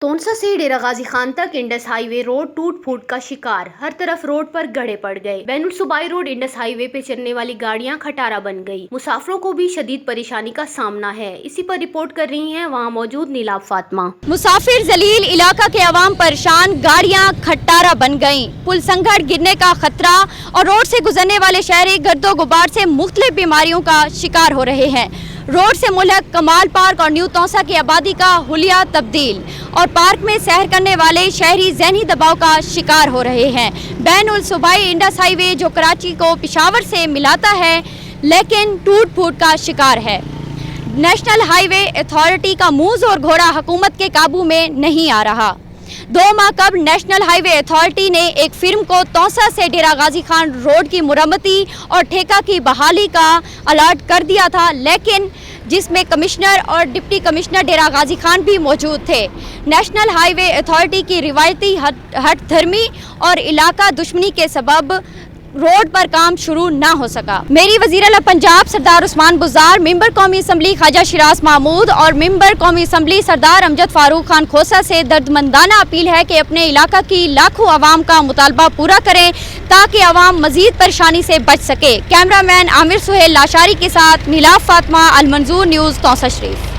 तोनसा से डेरा गाजी खान तक Indus highway road टूट फूट का शिकार। हर तरफ रोड पर गड्ढे पड़ गए। बैनुल सूबाई रोड इंडस हाईवे पे चलने वाली गाड़ियां खटारा बन गई। मुसाफिरों को भी शदीद परेशानी का सामना है। इसी पर रिपोर्ट कर रही हैं वहां मौजूद नीलाब फातिमा। मुसाफिर जलील इलाका के अवाम परेशान, गाड़ियां खटारा बन गयीं। पुल संघट गिरने का खतरा और रोड से गुजरने वाले शहरी गर्दो गुबार से मुख्तलिफ बीमारियों का शिकार हो रहे हैं। रोड से मुल्क कमाल पार्क और न्यू तोसा की आबादी का हुलिया तब्दील और पार्क में सैर करने वाले शहरी ज़हनी दबाव का शिकार हो रहे हैं। बैनुल सूबाई इंडस हाईवे जो कराची को पेशावर से मिलाता है लेकिन टूट फूट का शिकार है। नेशनल हाईवे अथॉरिटी का मुंह जोर घोड़ा हुकूमत के काबू में नहीं आ रहा। 2 माह कबल नेशनल हाईवे अथॉरिटी ने एक फिल्म को तोसा से डेरा गाजी खान रोड की मुरम्मती और ठेका की बहाली का अलर्ट कर दिया था, लेकिन जिसमें कमिश्नर और डिप्टी कमिश्नर डेरा गाजी खान भी मौजूद थे। नेशनल हाईवे अथॉरिटी की रिवायती हट धर्मी और इलाका दुश्मनी के सबब रोड पर काम शुरू ना हो सका। मेरी वज़ीर आला पंजाब सरदार उस्मान बुज़दार, मेंबर कौमी असम्बली ख्वाजा शिराज महमूद और मेंबर कौमी असम्बली सरदार अमजद फारूक खान खोसा से दर्दमंदाना अपील है कि अपने इलाका की लाखों आवाम का मुतालबा पूरा करें ताकि आवाम मजीद परेशानी से बच सके। कैमरामैन आमिर सुहेल लाशारी के साथ नीलाब फातिमा, अल मंजूर न्यूज़, तोसा शरीफ।